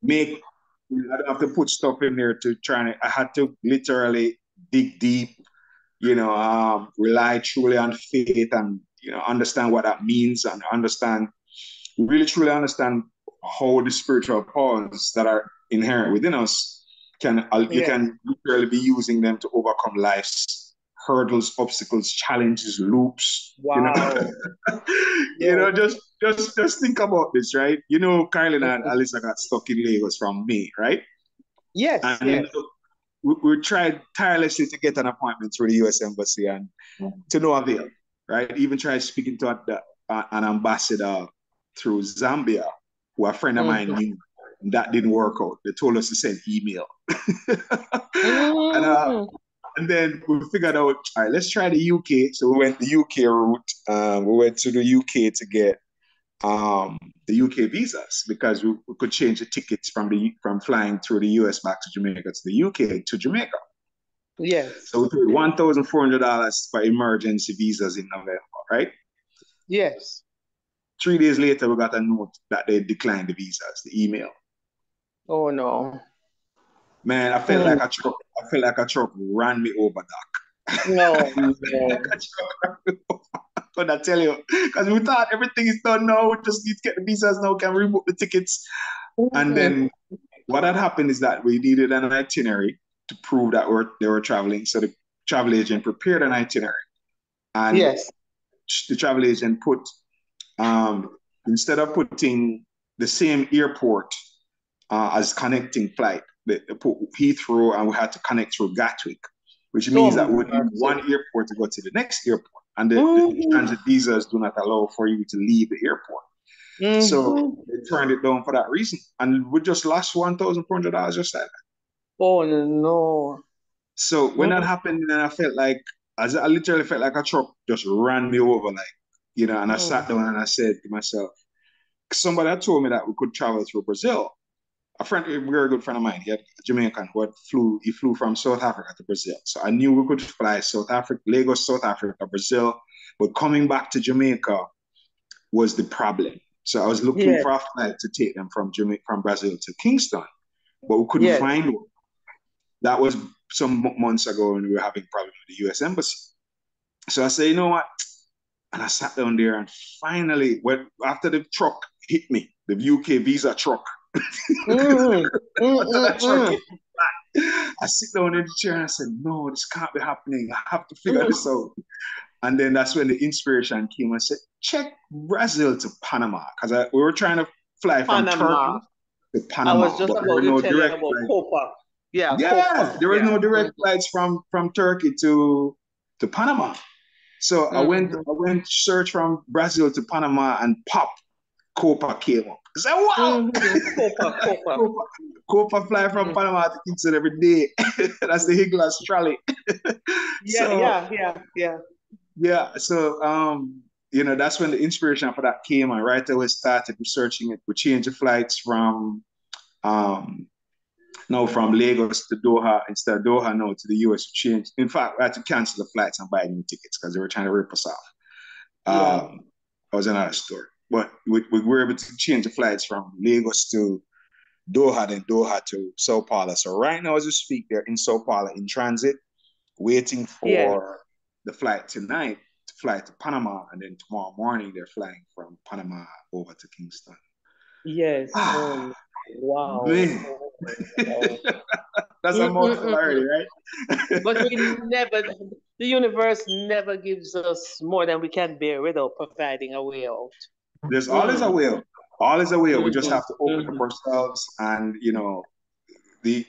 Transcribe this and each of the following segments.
make, I don't have to put stuff in there to try and, I had to literally dig deep, rely truly on faith and, understand what that means and really truly understand how the spiritual powers that are inherent within us you can literally be using them to overcome life's hurdles, obstacles, challenges, loops. Wow. Just think about this, right? Carolyn and Alyssa got stuck in Lagos from May, right? Yes. And we tried tirelessly to get an appointment through the U.S. Embassy and to no avail, right? Even tried speaking to an ambassador through Zambia, who a friend of mine knew. That didn't work out. They told us to send email. And then we figured out, all right, let's try the UK. So we went the UK route. We went to the UK to get the UK visas because we could change the tickets from flying through the US back to Jamaica to the UK to Jamaica. Yes. So we paid $1,400 for emergency visas in November, right? Yes. 3 days later, we got a note that they declined the visas, the email. Oh no. Man, I felt like a truck ran me over, Doc. No. But I tell you, because we thought everything is done now, we just need to get the visas now, can rebook the tickets. And then what had happened is that we needed an itinerary to prove that they were traveling. So the travel agent prepared an itinerary. And the travel agent put, instead of putting the same airport as connecting flight, they put Heathrow, and we had to connect through Gatwick, which means that we need one airport to go to the next airport. And the transit visas do not allow for you to leave the airport. So they turned it down for that reason. And we just lost $1,400 just like that. Oh no. So when that happened, then I literally felt like a truck just ran me over, and I sat down and I said to myself, somebody had told me that we could travel through Brazil. A very good friend of mine, he had a Jamaican who flew from South Africa to Brazil. So I knew we could fly Lagos, South Africa, Brazil, but coming back to Jamaica was the problem. So I was looking for a flight to take them from Brazil to Kingston, but we couldn't find one. That was some months ago when we were having problems with the U.S. Embassy. So I said, you know what? And I sat down there and finally, after the truck hit me, the UK visa truck, I sit down in the chair and I said, no, this can't be happening. I have to figure this out. And then that's when the inspiration came. I said, check Brazil to Panama. Because we were trying to fly from Turkey to Panama. I was just about to tell you about Copa. Yeah, there was no direct flights from Turkey to Panama. So I went search from Brazil to Panama and pop, Copa came up. I said, wow! Copa fly from Panama to Kingston every day. That's the Higlas trolley. Yeah. So that's when the inspiration for that came, and right away started researching it. We changed the flights from Lagos to Doha. Instead of Doha now to the US, we changed. In fact, we had to cancel the flights and buy new tickets because they were trying to rip us off. That was another story. But we were able to change the flights from Lagos to Doha, then Doha to Sao Paulo. So right now, as we speak, they're in Sao Paulo in transit, waiting for the flight tonight to fly to Panama. And then tomorrow morning, they're flying from Panama over to Kingston. Yes. Wow. Man. That's a mouthful already, right? But the universe never gives us more than we can bear without providing a way out. There's always a way out. Always a way out. We just have to open up ourselves, and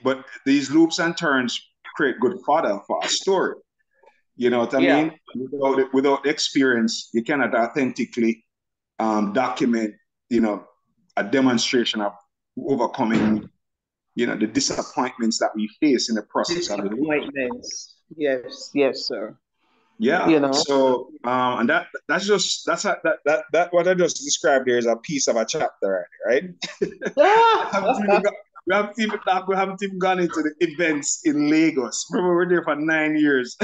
but these loops and turns create good fodder for a story. You know what I mean? Without experience, you cannot authentically document, a demonstration of overcoming, the disappointments that we face in the process of it. Yes, sir. Yeah. So and that's what I just described there is a piece of a chapter, right? we haven't even gone into the events in Lagos. Remember, we were there for 9 years.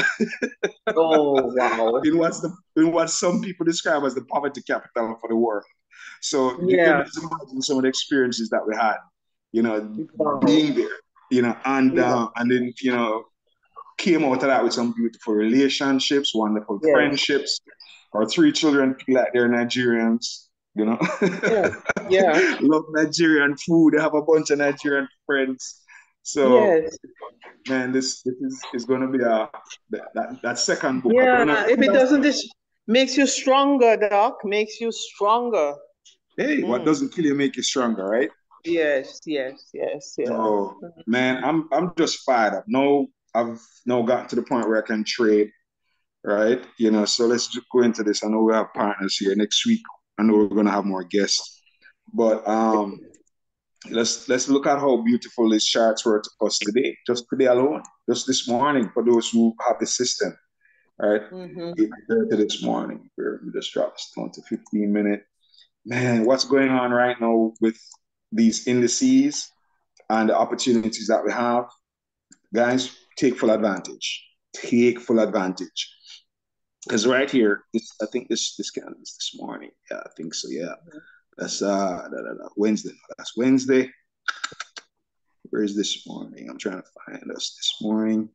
Oh wow! In what some people describe as the poverty capital for the world. So you can imagine some of the experiences that we had being there, and then, came out of that with some beautiful relationships, wonderful friendships. Our 3 children feel like they're Nigerians, love Nigerian food. They have a bunch of Nigerian friends. So, man, this is going to be that second book. Yeah, if it doesn't, this makes you stronger, Doc. Makes you stronger. Hey, what doesn't kill you make you stronger, right? Yes. So, man, I'm just fired up. No, I've now gotten to the point where I can trade, right? So let's just go into this. I know we have partners here next week. I know we're gonna have more guests, but let's look at how beautiful these charts were to us today, just today alone, just this morning for those who have the system, right? 8:30 this morning. We just dropped this down to 15-minute. Man, what's going on right now with these indices and the opportunities that we have? Guys, take full advantage. Take full advantage. Because right here, I think this candle is this morning. Yeah, I think so. Yeah, that's Wednesday. That's Wednesday. Where is this morning? I'm trying to find us this morning.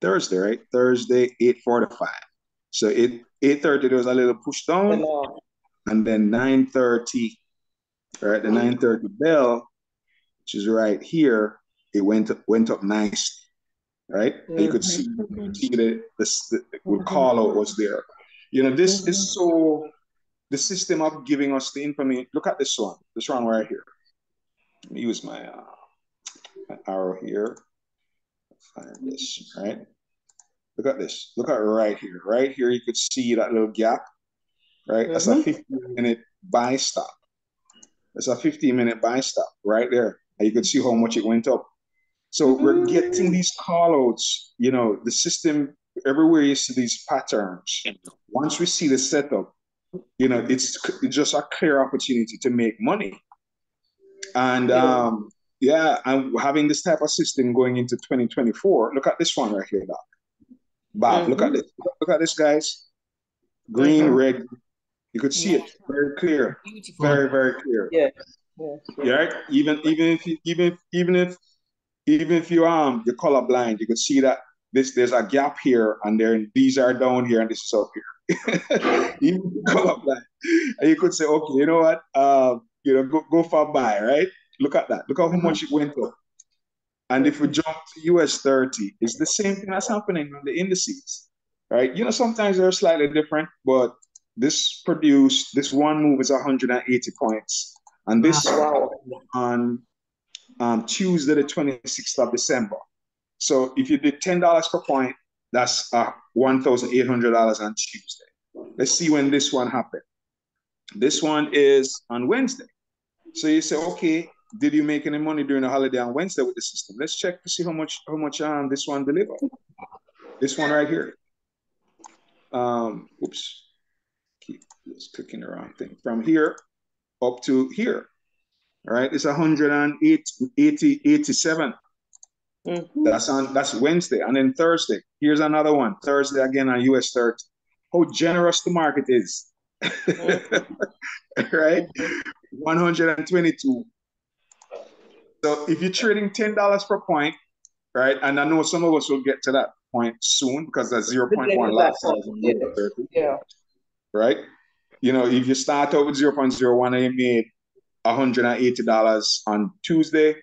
Thursday, right? Thursday, 8:45. So 8:30 there was a little push down, and then 9:30, right? The 9:30 bell, which is right here, it went up nice, right? And you could see the call out was there. This is so the system of giving us the information. Look at this one right here. Let me use my arrow here. Find this, right? Look at this. Look at right here. Right here, you could see that little gap, right? That's a 15-minute buy stop. That's a 15-minute buy stop right there. And you could see how much it went up. So we're getting these call outs, the system, everywhere you see these patterns. Once we see the setup, it's just a clear opportunity to make money. And and having this type of system going into 2024, look at this one right here, Doc. Bob, look at this. Look at this, guys. Green, red. You could see it very clear. Beautiful. Very, very clear. Yes. Yeah, right? Even if you're colorblind, you could see that there's a gap here, and these are down here, and this is up here. Even colorblind, and you could say, okay, you know what? Go for buy, right? Look at that. Look how much it went up. And if we jump to US 30, it's the same thing that's happening on the indices, right? Sometimes they're slightly different, but this one move is 180 points, and this on Tuesday, the 26th of December. So if you did $10 per point, that's $1,800 on Tuesday. Let's see when this one happened. This one is on Wednesday. So you say, okay, did you make any money during the holiday on Wednesday with the system? Let's check to see how much this one delivered. This one right here. Oops. Keep just clicking the wrong thing. From here up to here. All right, it's 187. That's Wednesday. And then Thursday. Here's another one. Thursday again on US 30. How generous the market is. Right? 122. So if you're trading $10 per point, right? And I know some of us will get to that point soon because that's 0.1 lot size on US 30. Yeah. Right? If you start out with 0.01 and you made $180 on Tuesday,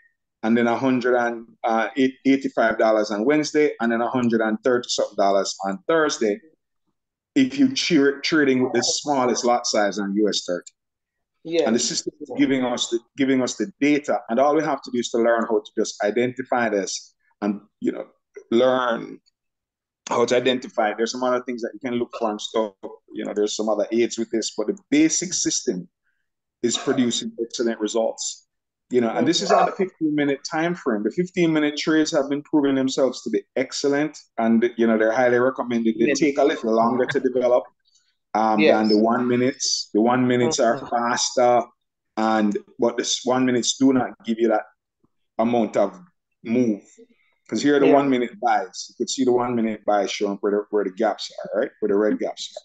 and then $185 on Wednesday, and then $130-something on Thursday, if you trading with the smallest lot size on US 30. Yeah. And the system is giving us the data, and all we have to do is to learn how to just identify this and learn how to identify. There's some other things that you can look for and stuff. There's some other aids with this, but the basic system is producing excellent results. And this is on the 15-minute time frame. The 15-minute trades have been proving themselves to be excellent, and they're highly recommended. They take a little longer to develop than the 1 minutes. The 1 minutes are faster, but the 1 minutes do not give you that amount of move. Because here are the 1 minute buys. You could see the 1 minute buys showing where the gaps are, right? Where the red gaps are.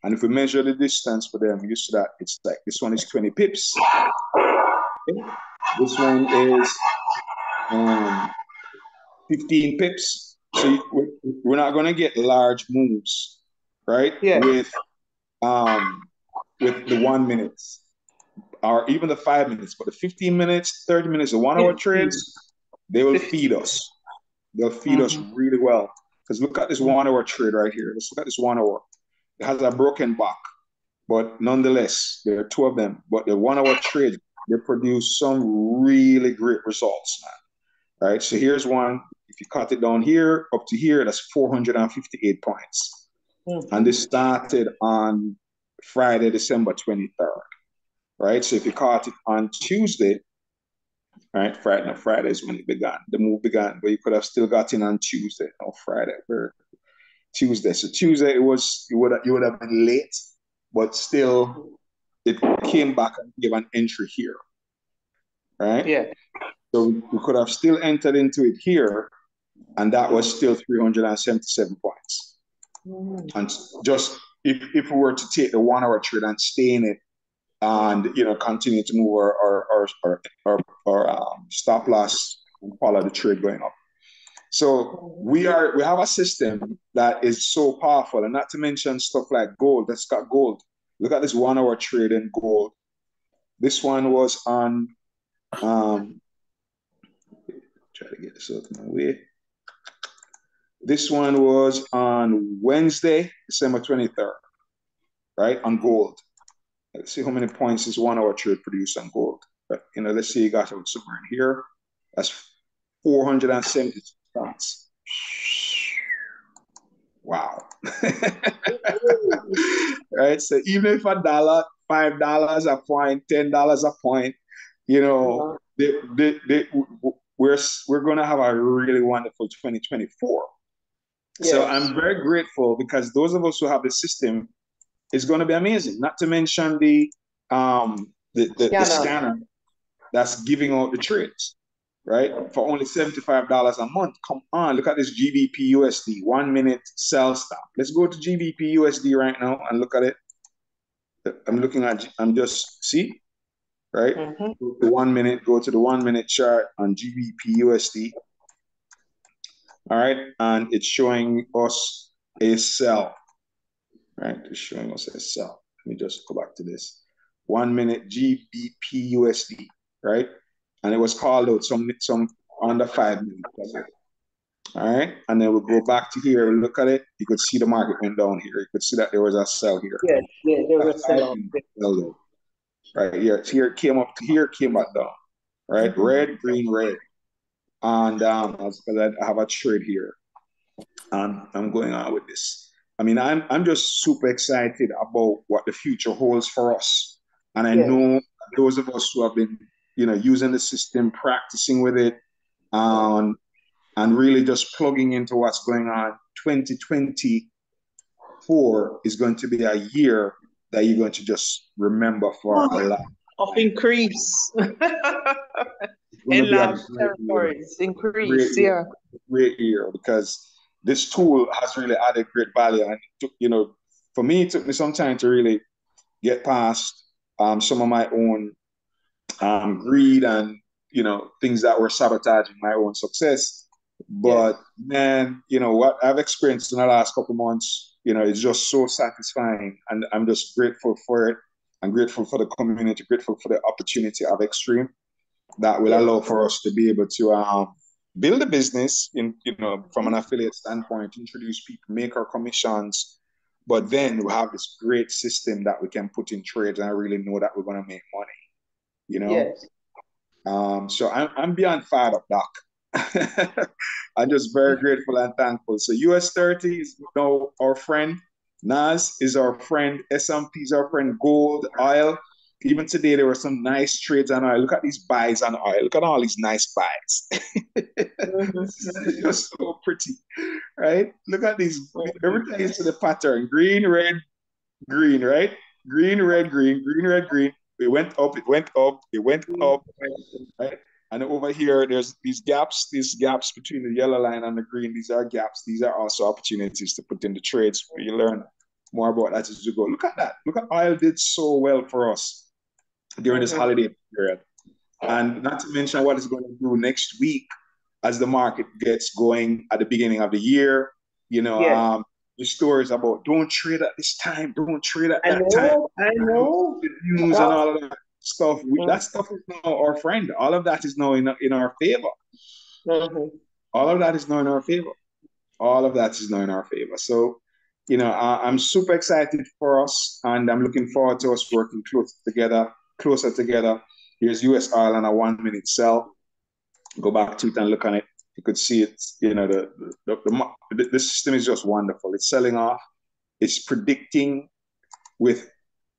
And if we measure the distance for them, you see that it's like this one is 20 pips. Okay. This one is um, 15 pips. So we're not going to get large moves, right? Yeah. With the 1 minute or even the 5 minutes, but the 15 minutes, 30 minutes, the 1 hour 15. trades, they will 15. feed us. They'll feed us Mm-hmm. really well. Because look at this 1 hour trade right here. Let's look at this 1 hour. It has a broken back, but nonetheless, there are two of them. But the 1 hour trade, they produce some really great results, man. Right? So here's one. If you cut it down here up to here, that's 458 points. Mm-hmm. And this started on Friday, December 23rd. Right? So if you caught it on Tuesday, right? Friday is when it began. The move began, but you could have still got in on Tuesday or Friday or Tuesday. So Tuesday you would have been late, but still it came back and gave an entry here, right? Yeah. So we could have still entered into it here, and that was still 377 points. Mm-hmm. And just if we were to take the 1 hour trade and stay in it and continue to move our stop loss and follow the trade going up. So we have a system that is so powerful, and not to mention stuff like gold. Let's got gold. Look at this 1 hour trade in gold. This one was on try to get this out of my way. This one was on Wednesday, December 23rd, right? On gold. Let's see how many points this 1 hour trade produced on gold. But let's say you got it somewhere in here. That's 470 points. Wow. Right? So even if $1, $5 a point, $10 a point, we're going to have a really wonderful 2024. Yes. So I'm very grateful because those of us who have the system, it's going to be amazing. Not to mention the scanner that's giving out the trades, right? For only $75 a month. Come on, look at this GBP USD 1 minute sell stop. Let's go to GBP USD right now and look at it. I'm just see, right? Mm-hmm. The 1 minute, go to the 1 minute chart on GBP USD. All right, and it's showing us a sell, right? It's showing us a sell. Let me just go back to this 1 minute GBP USD, right? And it was called out some under 5 minutes. All right, and then we'll go back to here and look at it. You could see the market went down here. You could see that there was a sell here. Yeah, there was a sell. Right here, here it came up to here, came back down. Right, mm-hmm. Red, green, red, and because I have a trade here, and I'm going on with this. I mean, I'm just super excited about what the future holds for us, and I know those of us who have been, using the system, practicing with it, and really just plugging into what's going on. 2024 is going to be a year that you're going to just remember for a lot of increase. Enlarge territories, increase, great year, because this tool has really added great value. And for me, it took me some time to really get past some of my own greed and things that were sabotaging my own success. But man, what I've experienced in the last couple of months, is just so satisfying, and I'm just grateful for it. I'm grateful for the community, grateful for the opportunity of Xtream that will allow for us to be able to build a business from an affiliate standpoint, introduce people, make our commissions, but then we have this great system that we can put in trades, and I really know that we're going to make money. Yes. So I'm beyond fired up, Doc. I'm just very grateful and thankful. So US30 is our friend. NAS is our friend. S&P is our friend. Gold, oil. Even today, there were some nice trades on oil. Look at these buys on oil. Look at all these nice buys. It's just so pretty, right? Look at these. Every time you see the pattern, green, red, green, right? Green, red, green, green, red, green. It went up, it went up, it went up, right? And over here, there's these gaps between the yellow line and the green. These are gaps. These are also opportunities to put in the trades where you learn more about that as you go. Look at that. Look at oil did so well for us during this holiday period. And not to mention what it's going to do next week as the market gets going at the beginning of the year. You know, Yes. the stories about don't trade at this time, don't trade at I that time. know. I know. The news and all of that stuff. That Mm-hmm. stuff is now our friend. All of that is now in our favor. Mm-hmm. All of that is now in our favor. All of that is now in our favor. So, you know, I'm super excited for us, and I'm looking forward to us working closer together. Here's US oil on a 1 minute sell. Go back to it and look on it. You could see it. You know, the system is just wonderful. It's selling off. It's predicting with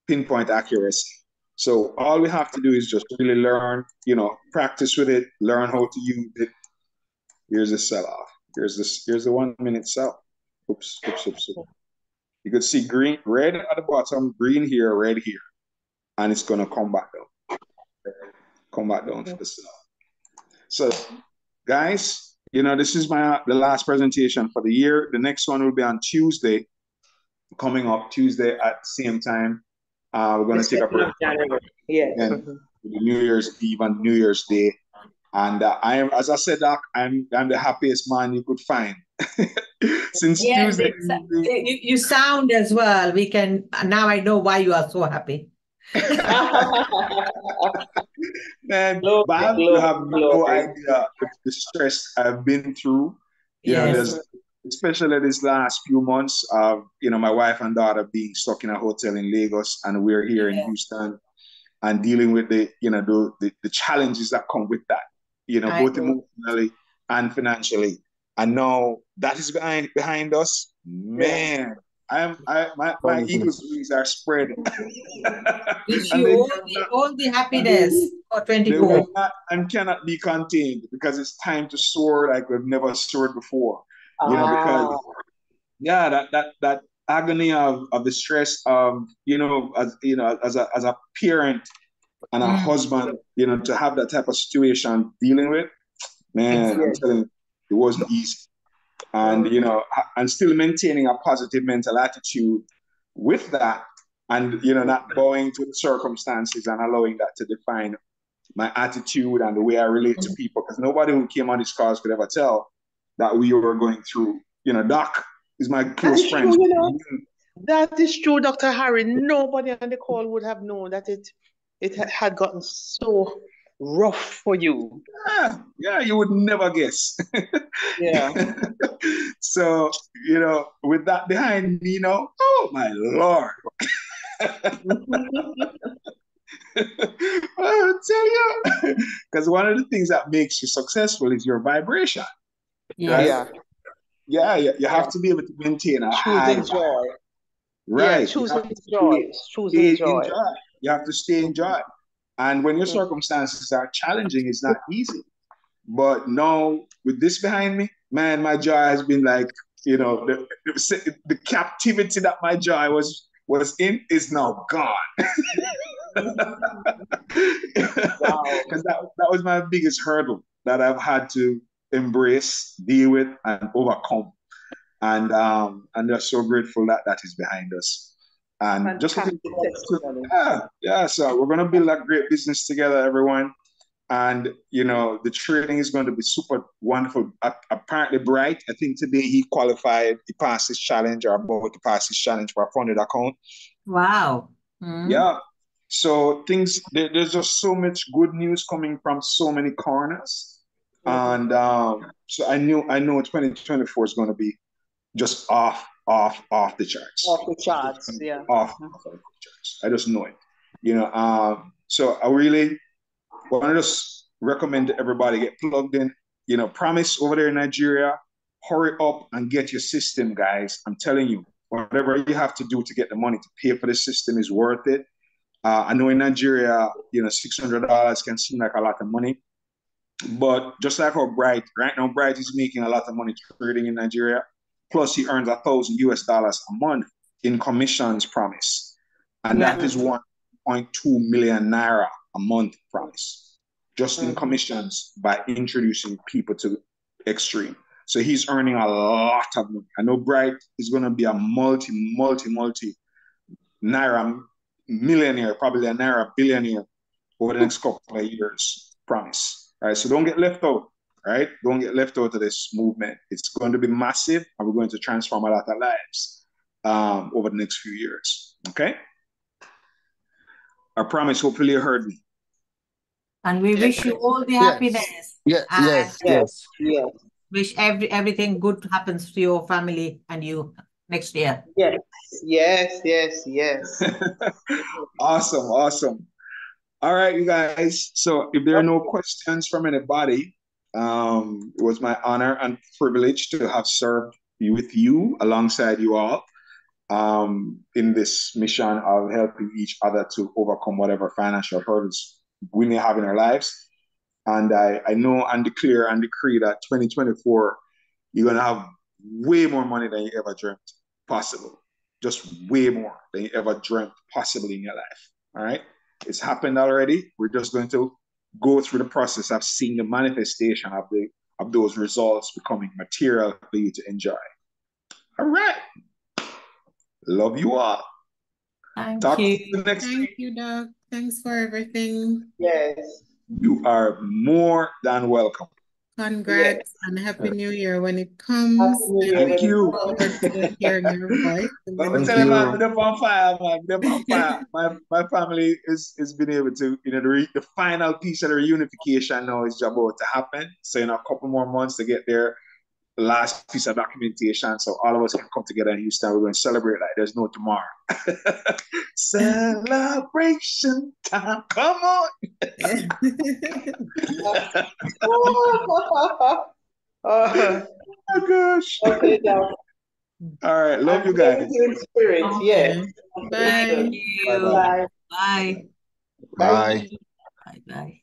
pinpoint accuracy. So all we have to do is just really learn, you know, practice with it, learn how to use it. Here's the sell off. Here's the 1 minute sell. Oops, oops, oops, oops. You could see green, red at the bottom, green here, red here, and it's gonna come back down. Come back down for the sell. So, guys, you know, this is the last presentation for the year. The next one will be on Tuesday, coming up Tuesday at the same time. We're going to take a break. Yes. And New Year's Eve and New Year's Day. And I am, as I said, Doc, I'm the happiest man you could find. Since Tuesday. You sound as well. Now I know why you are so happy. Man, but you have no idea the stress I've been through. You know, especially this last few months of, you know, my wife and daughter being stuck in a hotel in Lagos, and we're here in Houston, and dealing with the, you know, the challenges that come with that, you know, both emotionally and financially. And now that is behind us, man. My eagle's wings are spread. Wish you all the happiness for 24. And cannot be contained, because it's time to soar like we've never soared before. You know, because that agony of the stress of, you know, as a parent and a husband, you know, to have that type of situation dealing with, man, I'm telling you, it wasn't easy. And, you know, and still maintaining a positive mental attitude with that, and, you know, not bowing to the circumstances and allowing that to define my attitude and the way I relate to people. Because nobody who came on this cause could ever tell that we were going through, you know, Doc is my close friend. You know, that is true, Dr. Harry. Nobody on the call would have known that it had gotten so rough for you. Yeah, you would never guess. Yeah. So, you know, with that behind me, you know, oh my Lord. I'll tell you, because one of the things that makes you successful is your vibration. Right? Yeah, you have to be able to maintain a high joy. Right. Yeah, choosing joy. Choosing joy. You have to stay in joy. And when your circumstances are challenging, it's not easy. But now, with this behind me, man, my joy has been like, you know, the captivity that my joy was in is now gone. Because that was my biggest hurdle that I've had to embrace, deal with, and overcome. And they're so grateful that that is behind us. And just looking forward to, so we're gonna build a great business together, everyone. And you know, the trading is going to be super wonderful. Apparently, Bright, I think today he qualified, he passed his challenge, or about to pass his challenge for a funded account. Wow. Yeah. So there's just so much good news coming from so many corners. And so I know 2024 is going to be just off the charts. Off the charts, yeah. Off the charts. I just know it. You know, so I really want to just recommend to everybody get plugged in. You know, Promise over there in Nigeria, hurry up and get your system, guys. I'm telling you, whatever you have to do to get the money to pay for the system is worth it. I know in Nigeria, you know, $600 can seem like a lot of money. But just like how Bright, right now, Bright is making a lot of money trading in Nigeria. Plus, he earns $1,000 a month in commissions, Promise. And that is 1.2 million naira a month, Promise. Just in commissions by introducing people to Xtream. So he's earning a lot of money. I know Bright is going to be a multi naira millionaire, probably a naira billionaire over the next couple of years. Promise. All right. So don't get left out. Right? Don't get left out of this movement. It's going to be massive, and we're going to transform a lot of lives over the next few years. Okay? I promise. Hopefully, you heard me. And we wish you all the Yes. happiness. Yeah, And yes, Yes, yes. yes, wish everything good happens to your family and you next year. yes, yes, yes, yes. Awesome. Awesome. All right, you guys. So if there are no questions from anybody, it was my honor and privilege to have served with you alongside you all in this mission of helping each other to overcome whatever financial hurdles we may have in our lives. And I know and declare and decree that 2024, you're going to have way more money than you ever dreamt possible. Just way more than you ever dreamt possible in your life. All right? It's happened already. We're just going to go through the process of seeing the manifestation of those results becoming material for you to enjoy. All right. Love you all. Thank Talk to you. you next Thank week. you, Doc. Thanks for everything. Yes. You are more than welcome. Congrats and Happy New Year when it Happy comes. New Year. Thank Looking you. forward to hearing your voice in the But new I'm Thank telling you, year. man, you. I'm on fire, man. I'm on fire. My family is been able to, the final piece of the reunification now is about to happen. So, a couple more months to get there. The last piece of documentation. So all of us can come together in Houston. We're going to celebrate like there's no tomorrow. Celebration time. Come on. Oh, Oh gosh. okay, Doc. All right. Love you I'm guys. going in spirit. Yes. Okay. Bye. Thank you. Bye-bye. Bye. Bye. Bye. Bye. Bye.